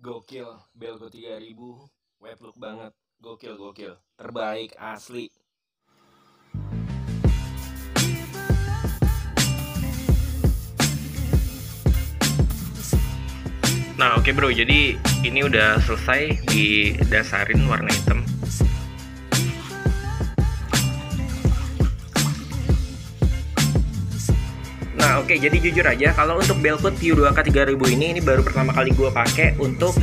Gokil, Belgo 3000, wet look banget, gokil, terbaik asli. Nah oke bro, jadi ini udah selesai didasarin warna hitam. Nah oke, jadi jujur aja kalau untuk Belcoat Q2K 3000 ini baru pertama kali gue pakai untuk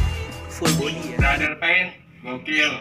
full body ya. Brother Paint, gokil.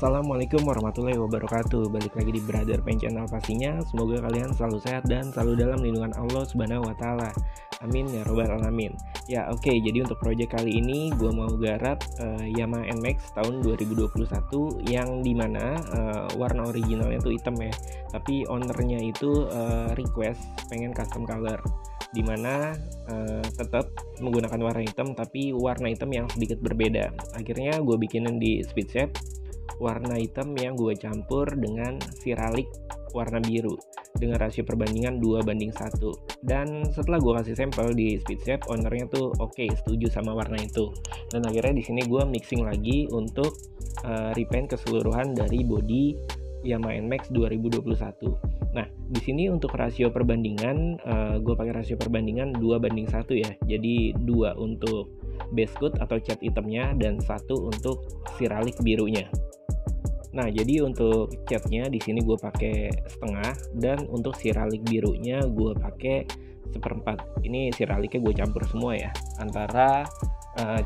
Assalamualaikum warahmatullahi wabarakatuh. Balik lagi di Brother Paint Channel pastinya. Semoga kalian selalu sehat dan selalu dalam lindungan Allah Subhanahu wa taala. Amin ya robbal alamin. Ya oke, jadi untuk project kali ini gue mau garap Yamaha NMAX tahun 2021 yang dimana warna originalnya itu hitam ya. Tapi ownernya itu request pengen custom color, dimana tetap menggunakan warna hitam tapi warna hitam yang sedikit berbeda. Akhirnya gue bikinin di speed shape warna hitam yang gue campur dengan Siralik warna biru dengan rasio perbandingan 2:1. Dan setelah gue kasih sampel di speed shape, ownernya tuh oke, setuju sama warna itu. Dan akhirnya di sini gue mixing lagi untuk repaint keseluruhan dari body Yamaha NMAX 2021. Nah, di sini untuk rasio perbandingan gue pakai rasio perbandingan 2:1 ya. Jadi 2 untuk base coat atau cat hitamnya dan 1 untuk Siralik birunya. Nah, jadi untuk catnya di sini gue pakai setengah dan untuk Siralik birunya gue pakai 1/4. Ini Siraliknya gue campur semua ya, antara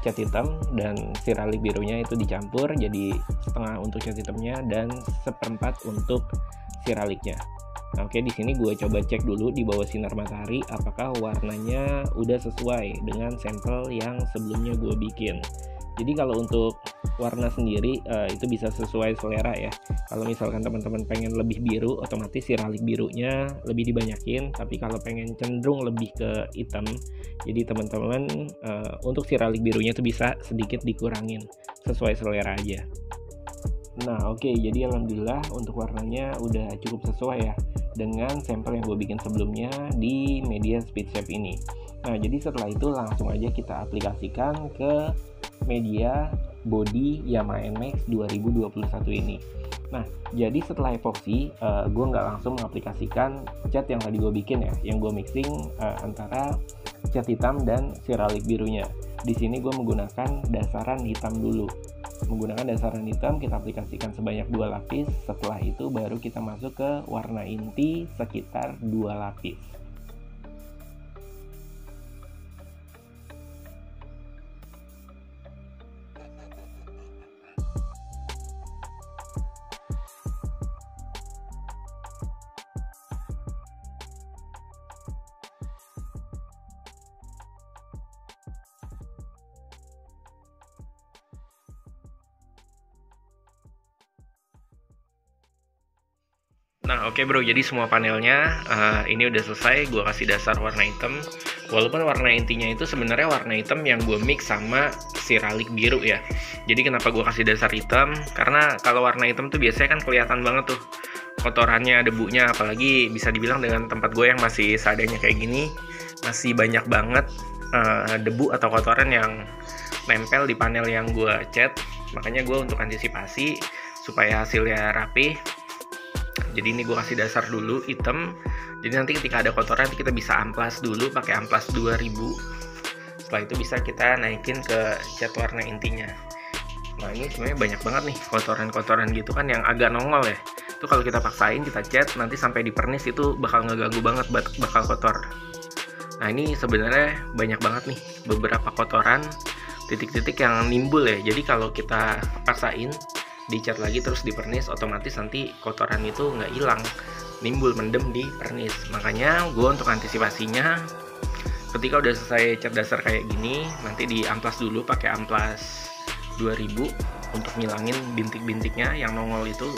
cat hitam dan Siralik birunya itu dicampur, jadi setengah untuk cat hitamnya dan 1/4 untuk Siraliknya. Nah, oke, di sini gue coba cek dulu di bawah sinar matahari apakah warnanya udah sesuai dengan sampel yang sebelumnya gue bikin. Jadi kalau untuk warna sendiri itu bisa sesuai selera ya. Kalau misalkan teman-teman pengen lebih biru, otomatis Siralik birunya lebih dibanyakin. Tapi kalau pengen cenderung lebih ke hitam, jadi teman-teman untuk Siralik birunya itu bisa sedikit dikurangin, sesuai selera aja. Nah oke, jadi alhamdulillah untuk warnanya udah cukup sesuai ya dengan sampel yang gue bikin sebelumnya di media speed shape ini. Nah jadi setelah itu langsung aja kita aplikasikan ke media body Yamaha NMAX 2021 ini. Nah jadi setelah epoxy gue nggak langsung mengaplikasikan cat yang tadi gue bikin ya, yang gue mixing antara cat hitam dan Siralik birunya. Di sini gue menggunakan dasaran hitam dulu. Menggunakan dasaran hitam kita aplikasikan sebanyak 2 lapis. Setelah itu baru kita masuk ke warna inti sekitar 2 lapis. Nah oke bro, jadi semua panelnya ini udah selesai. Gue kasih dasar warna hitam. Walaupun warna intinya itu sebenarnya warna hitam yang gue mix sama Siralik biru ya. Jadi kenapa gue kasih dasar hitam? Karena kalau warna hitam tuh biasanya kan kelihatan banget tuh kotorannya, debunya. Apalagi bisa dibilang dengan tempat gue yang masih seadanya kayak gini, masih banyak banget debu atau kotoran yang nempel di panel yang gue cat. Makanya gue untuk antisipasi supaya hasilnya rapi, jadi ini gue kasih dasar dulu hitam. Jadi nanti ketika ada kotoran kita bisa amplas dulu pakai amplas 2000. Setelah itu bisa kita naikin ke cat warna intinya. Nah ini sebenarnya banyak banget nih kotoran-kotoran gitu kan yang agak nongol ya. Itu kalau kita paksain kita cat nanti sampai di pernis itu bakal ngeganggu banget, bakal kotor. Nah ini sebenarnya banyak banget nih beberapa kotoran titik-titik yang nimbul ya. Jadi kalau kita paksain dicat lagi terus di pernis, otomatis nanti kotoran itu nggak hilang, nimbul mendem di pernis. Makanya gue untuk antisipasinya, ketika udah selesai cat dasar kayak gini, nanti diamplas dulu pakai amplas 2000 untuk ngilangin bintik-bintiknya yang nongol itu.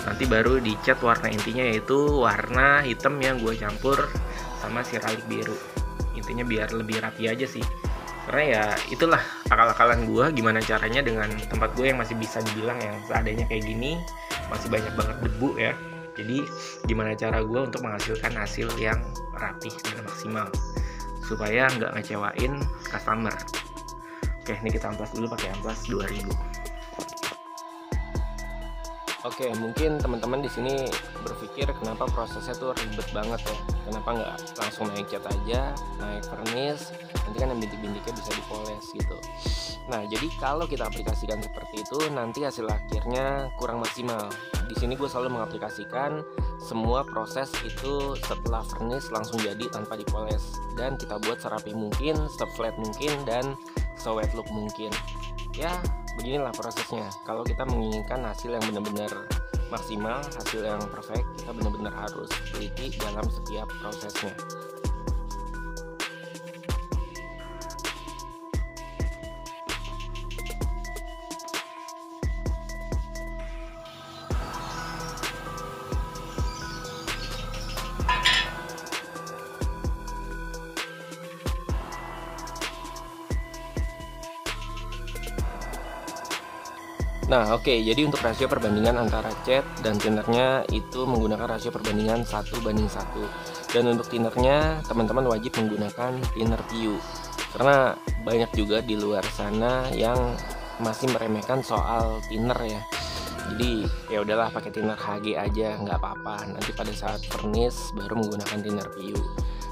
Nanti baru dicat warna intinya, yaitu warna hitam yang gue campur sama siralik biru. Intinya biar lebih rapi aja sih, karena ya itulah akal-akalan gue gimana caranya dengan tempat gue yang masih bisa dibilang yang seadanya kayak gini, masih banyak banget debu ya. Jadi gimana cara gue untuk menghasilkan hasil yang rapi dan maksimal supaya nggak ngecewain customer. Oke, ini kita amplas dulu pakai amplas 2000. Oke, mungkin teman-teman di sini berpikir kenapa prosesnya tuh ribet banget ya, kenapa nggak langsung naik cat aja, naik vernis, nanti kan yang bintik-bintiknya bisa dipoles gitu. Nah, jadi kalau kita aplikasikan seperti itu, nanti hasil akhirnya kurang maksimal. Di sini gue selalu mengaplikasikan semua proses itu setelah vernis langsung jadi tanpa dipoles, dan kita buat serapi mungkin, se-flat mungkin, dan se-wet look mungkin. Ya, beginilah prosesnya. Kalau kita menginginkan hasil yang benar-benar maksimal, hasil yang perfect, kita benar-benar harus teliti dalam setiap prosesnya. Nah, oke, jadi untuk rasio perbandingan antara cat dan thinnernya itu menggunakan rasio perbandingan 1:1. Dan untuk thinnernya, teman-teman wajib menggunakan thinner PU. Karena banyak juga di luar sana yang masih meremehkan soal thinner ya. Jadi ya udahlah pakai thinner HG aja, nggak apa-apa. Nanti pada saat vernis baru menggunakan thinner PU.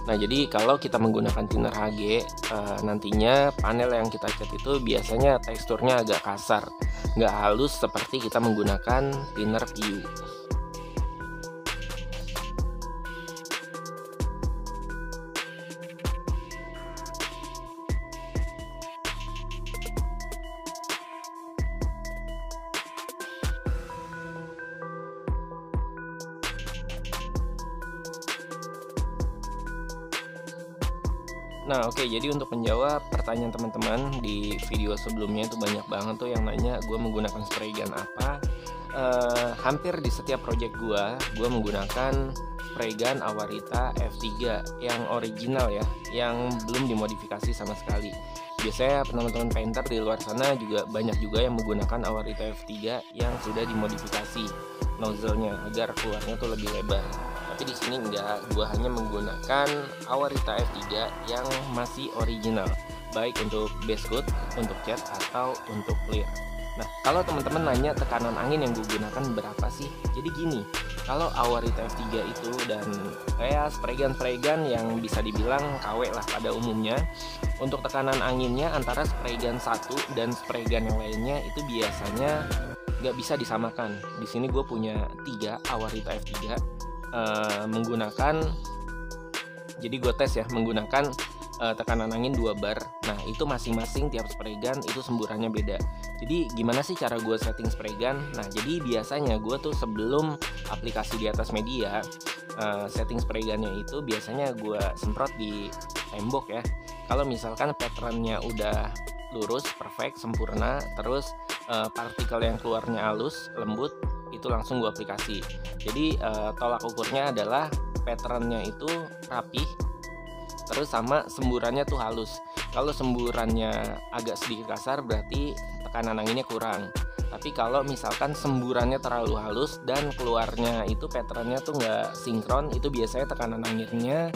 Nah, jadi kalau kita menggunakan thinner HG, nantinya panel yang kita cat itu biasanya teksturnya agak kasar, nggak halus seperti kita menggunakan thinner PU. Nah, oke, jadi untuk menjawab pertanyaan teman-teman di video sebelumnya itu banyak banget tuh yang nanya gue menggunakan spray gun apa. Hampir di setiap project gue menggunakan spray gun Awarita F3 yang original ya, yang belum dimodifikasi sama sekali. Biasanya teman-teman painter di luar sana juga banyak juga yang menggunakan Awarita F3 yang sudah dimodifikasi nozzle-nya agar keluarnya tuh lebih lebar. Tapi di sini enggak, gua hanya menggunakan Awarita F3 yang masih original, baik untuk base coat, untuk cat, atau untuk clear. Nah, kalau teman-teman nanya tekanan angin yang gue gunakan berapa sih? Jadi gini, kalau Awarita F3 itu dan kayak spray gun yang bisa dibilang KW lah pada umumnya, untuk tekanan anginnya antara spray gun 1 dan spray gun yang lainnya itu biasanya nggak bisa disamakan. Di sini gue punya 3 Awarita F3 menggunakan, jadi gue tes ya menggunakan tekanan angin 2 bar. Nah, itu masing-masing tiap spray gun itu semburannya beda. Jadi gimana sih cara gue setting spray gun? Nah, jadi biasanya gue tuh sebelum aplikasi di atas media, setting spray gunnya itu biasanya gue semprot di tembok ya. Kalau misalkan patternnya udah lurus, perfect, sempurna, terus partikel yang keluarnya halus, lembut, itu langsung gue aplikasi. Jadi tolak ukurnya adalah patternnya itu rapih, terus sama semburannya tuh halus. Kalau semburannya agak sedikit kasar berarti tekanan anginnya kurang. Tapi kalau misalkan semburannya terlalu halus dan keluarnya itu patternnya tuh nggak sinkron, itu biasanya tekanan anginnya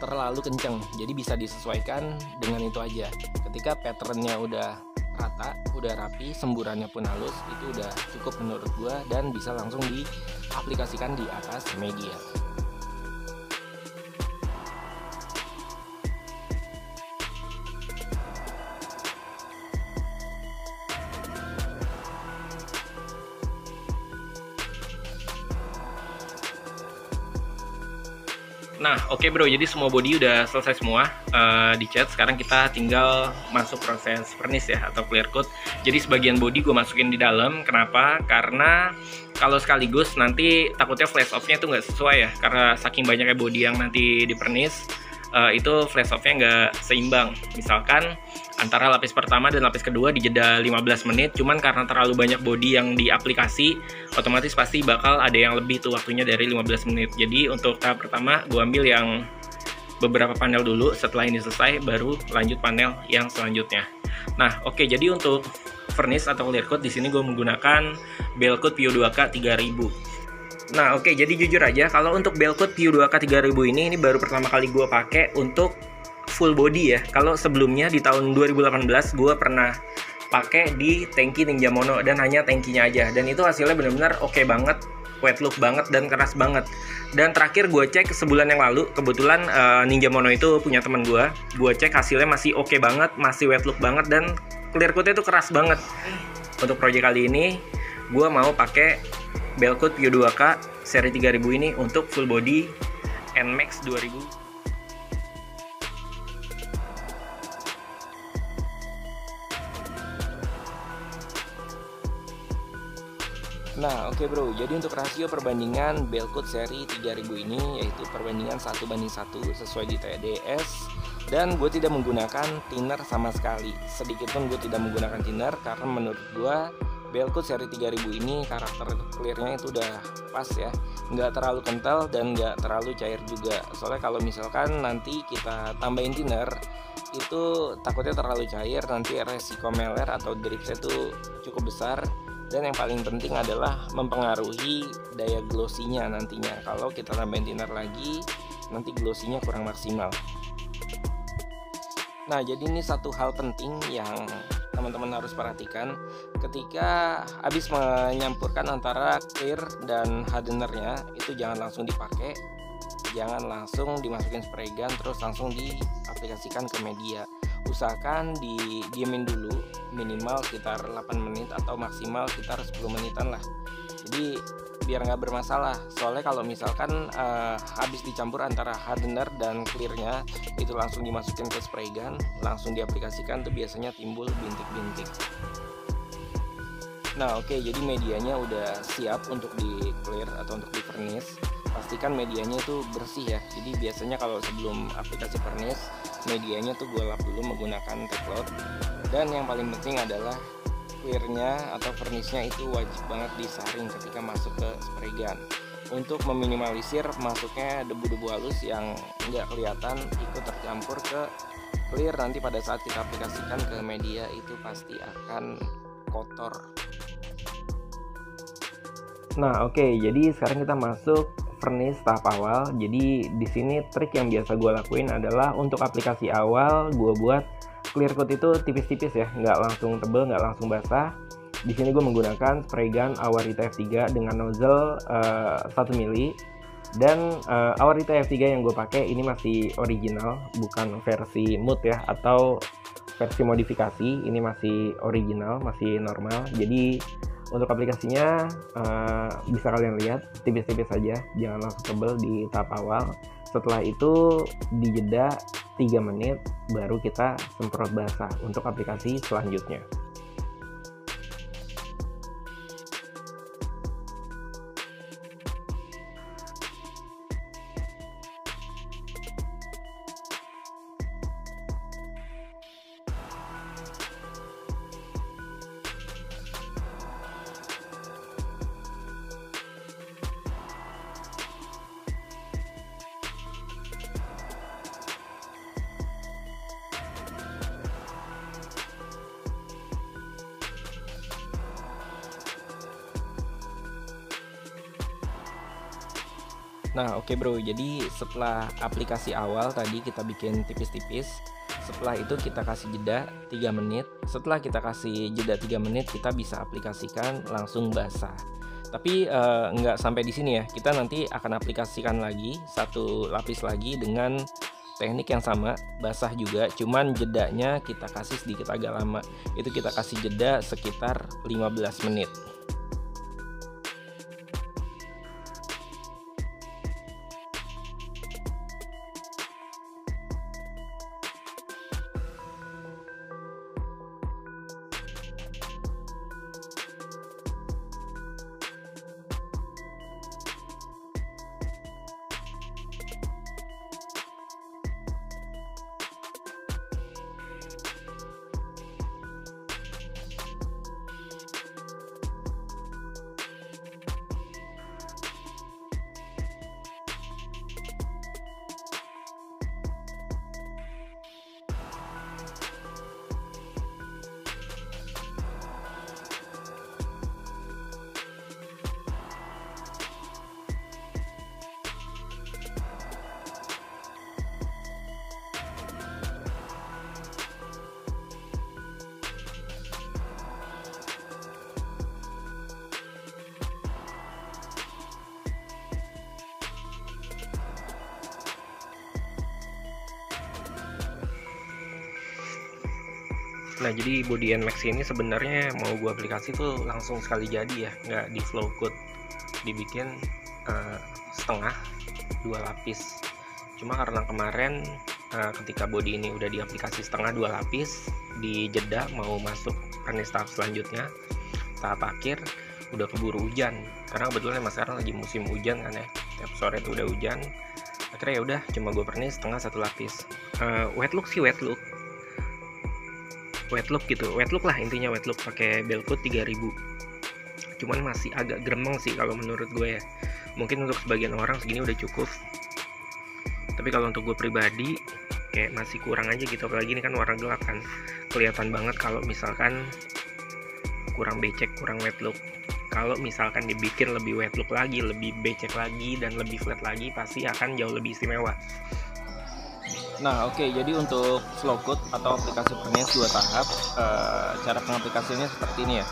terlalu kenceng. Jadi bisa disesuaikan dengan itu aja. Ketika patternnya udah rata, udah rapi, semburannya pun halus, itu udah cukup menurut gua dan bisa langsung diaplikasikan di atas media. Nah, oke bro, jadi semua body udah selesai semua dicat. Sekarang kita tinggal masuk proses furnish ya, atau clear coat. Jadi sebagian body gue masukin di dalam. Kenapa? Karena kalau sekaligus nanti takutnya flash off-nya itu nggak sesuai ya. Karena saking banyaknya body yang nanti di furnish, itu flash off-nya nggak seimbang. Misalkan antara lapis pertama dan lapis kedua dijeda 15 menit, cuman karena terlalu banyak body yang di aplikasi, otomatis pasti bakal ada yang lebih tuh waktunya dari 15 menit. Jadi untuk tahap pertama gue ambil yang beberapa panel dulu, setelah ini selesai baru lanjut panel yang selanjutnya. Nah, oke, jadi untuk furnish atau clear coat di sini gue menggunakan Belcoat PU2K 3000. Nah, oke, jadi jujur aja kalau untuk Belcoat PU2K 3000 ini baru pertama kali gue pakai untuk full body ya. Kalau sebelumnya di tahun 2018 gue pernah pakai di tangki Ninja Mono dan hanya tangkinya aja, dan itu hasilnya benar-benar oke banget, wet look banget dan keras banget. Dan terakhir gue cek sebulan yang lalu, kebetulan Ninja Mono itu punya teman gue cek hasilnya masih oke banget, masih wet look banget, dan clear coatnya itu keras banget. Untuk project kali ini gue mau pakai Belcoat PU2K seri 3000 ini untuk full body NMAX 2000. Nah, oke bro, jadi untuk rasio perbandingan Belcoat seri 3000 ini yaitu perbandingan 1:1 sesuai di TDS, dan gue tidak menggunakan thinner sama sekali. Sedikit pun gue tidak menggunakan thinner karena menurut gue Belcoat seri 3000 ini karakter clearnya itu udah pas ya, nggak terlalu kental dan nggak terlalu cair juga. Soalnya kalau misalkan nanti kita tambahin thinner itu takutnya terlalu cair, nanti resiko meler atau dripsnya itu cukup besar. Dan yang paling penting adalah mempengaruhi daya glossy-nya nantinya. Kalau kita tambahin thinner lagi, nanti glossy-nya kurang maksimal. Nah, jadi ini satu hal penting yang teman-teman harus perhatikan ketika habis menyampurkan antara clear dan hardenernya, itu jangan langsung dipakai, jangan langsung dimasukin spray gun terus langsung diaplikasikan ke media. Usahakan didiemin dulu minimal sekitar 8 menit atau maksimal sekitar 10 menitan lah. Jadi biar nggak bermasalah. Soalnya kalau misalkan habis dicampur antara hardener dan clearnya itu langsung dimasukin ke spray gun, langsung diaplikasikan, tuh biasanya timbul bintik-bintik. Nah, oke, jadi medianya udah siap untuk di clear atau untuk di furnish. Pastikan medianya itu bersih ya. Jadi biasanya kalau sebelum aplikasi furnish, medianya tuh gue lap dulu menggunakan teflon. Dan yang paling penting adalah clearnya atau furnishnya itu wajib banget disaring ketika masuk ke spray gun untuk meminimalisir masuknya debu-debu halus yang nggak kelihatan ikut tercampur ke clear. Nanti pada saat kita aplikasikan ke media itu pasti akan kotor. Nah, oke, jadi sekarang kita masuk furnish tahap awal. Jadi di sini trik yang biasa gue lakuin adalah untuk aplikasi awal gue buat clear coat itu tipis-tipis ya, nggak langsung tebel, nggak langsung basah. Di sini gue menggunakan spray gun Awarita F3 dengan nozzle 1 mili, dan Awarita F3 yang gue pakai ini masih original, bukan versi mood ya atau versi modifikasi. Ini masih original, masih normal. Jadi untuk aplikasinya bisa kalian lihat tipis-tipis saja, jangan langsung tebel di tahap awal. Setelah itu dijeda 3 menit baru kita semprot basah untuk aplikasi selanjutnya. Nah, oke bro, jadi setelah aplikasi awal tadi kita bikin tipis-tipis, setelah itu kita kasih jeda 3 menit. Setelah kita kasih jeda 3 menit, kita bisa aplikasikan langsung basah. Tapi nggak sampai di sini ya, kita nanti akan aplikasikan lagi satu lapis lagi dengan teknik yang sama, basah juga, cuman jedanya kita kasih sedikit agak lama. Itu kita kasih jeda sekitar 15 menit. Nah, jadi Body NMAX ini sebenarnya mau gue aplikasi tuh langsung sekali jadi ya, nggak di flow code, dibikin setengah 2 lapis. Cuma karena kemarin ketika body ini udah di aplikasi setengah 2 lapis, di jeda mau masuk furnace tahap selanjutnya, tahap akhir, udah keburu hujan. Karena kebetulan emang sekarang lagi musim hujan kan ya, tiap sore tuh udah hujan. Akhirnya ya udah cuma gue furnace setengah 1 lapis. Wet look sih wet look gitu, wet look lah intinya, wet look pakai Belcoat 3000. Cuman masih agak gremeng sih kalau menurut gue ya. Mungkin untuk sebagian orang segini udah cukup, tapi kalau untuk gue pribadi kayak masih kurang aja gitu. Apalagi ini kan warna gelap kan, kelihatan banget kalau misalkan kurang becek, kurang wet look. Kalau misalkan dibikin lebih wet look lagi, lebih becek lagi, dan lebih flat lagi, pasti akan jauh lebih istimewa. Nah oke, jadi untuk flow code atau aplikasi furnace 2 tahap, cara pengaplikasiannya seperti ini ya.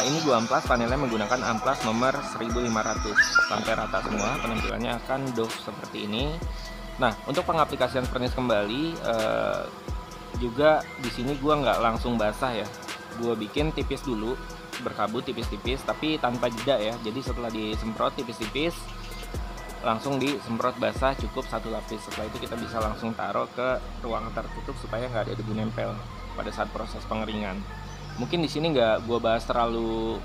Ini gua amplas, panelnya menggunakan amplas nomor 1500 sampai rata semua, penampilannya akan doff seperti ini. Nah untuk pengaplikasian furnace kembali, juga di sini gua nggak langsung basah ya, gua bikin tipis dulu, berkabut tipis-tipis tapi tanpa jeda ya. Jadi setelah disemprot tipis-tipis langsung disemprot basah, cukup 1 lapis. Setelah itu kita bisa langsung taruh ke ruang tertutup supaya nggak ada debu nempel pada saat proses pengeringan. Mungkin di sini nggak gue bahas terlalu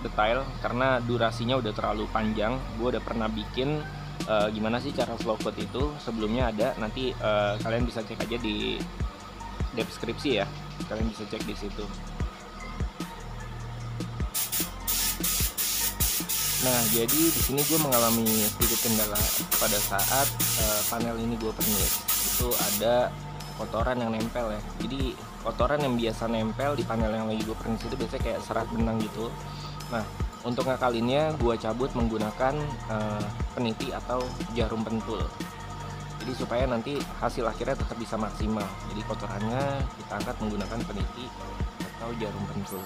detail karena durasinya udah terlalu panjang. Gue udah pernah bikin gimana sih cara flow code itu, sebelumnya ada, nanti kalian bisa cek aja di deskripsi ya, kalian bisa cek di situ. Nah, jadi di sini gue mengalami sedikit kendala pada saat panel ini gue furnace. Itu ada kotoran yang nempel ya. Jadi kotoran yang biasa nempel di panel yang lagi gue furnace itu biasanya kayak serat benang gitu. Nah, untuk ngakalinnya gue cabut menggunakan peniti atau jarum pentul. Jadi supaya nanti hasil akhirnya tetap bisa maksimal. Jadi kotorannya kita angkat menggunakan peniti atau jarum pentul.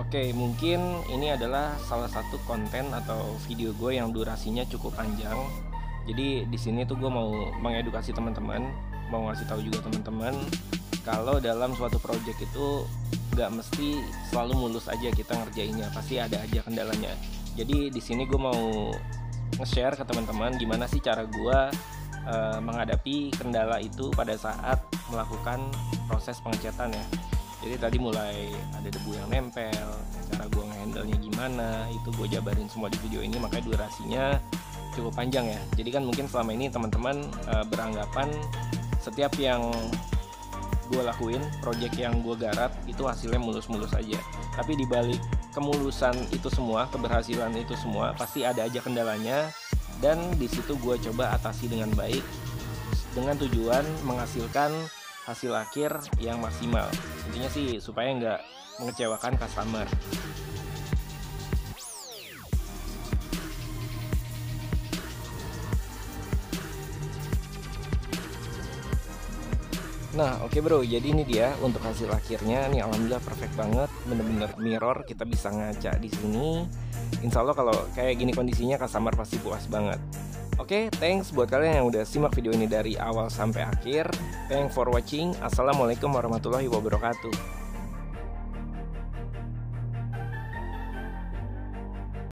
Oke, mungkin ini adalah salah satu konten atau video gue yang durasinya cukup panjang. Jadi di sini tuh gue mau mengedukasi teman-teman, mau ngasih tahu juga teman-teman kalau dalam suatu project itu nggak mesti selalu mulus aja kita ngerjainnya, pasti ada aja kendalanya. Jadi di sini gue mau nge-share ke teman-teman gimana sih cara gue menghadapi kendala itu pada saat melakukan proses pengecatan ya. Jadi tadi mulai ada debu yang nempel, cara gue nge-handle-nya gimana, itu gue jabarin semua di video ini, makanya durasinya cukup panjang ya. Jadi kan mungkin selama ini teman-teman beranggapan setiap yang gue lakuin, project yang gue garap itu hasilnya mulus-mulus aja. Tapi dibalik kemulusan itu semua, keberhasilan itu semua, pasti ada aja kendalanya. Dan disitu gue coba atasi dengan baik, dengan tujuan menghasilkan hasil akhir yang maksimal. Intinya sih supaya nggak mengecewakan customer. Nah oke bro, jadi ini dia untuk hasil akhirnya nih, alhamdulillah perfect banget, bener-bener mirror, kita bisa ngaca di sini. Insya Allah kalau kayak gini kondisinya customer pasti puas banget. Oke, thanks buat kalian yang udah simak video ini dari awal sampai akhir. Thanks for watching. Assalamualaikum warahmatullahi wabarakatuh.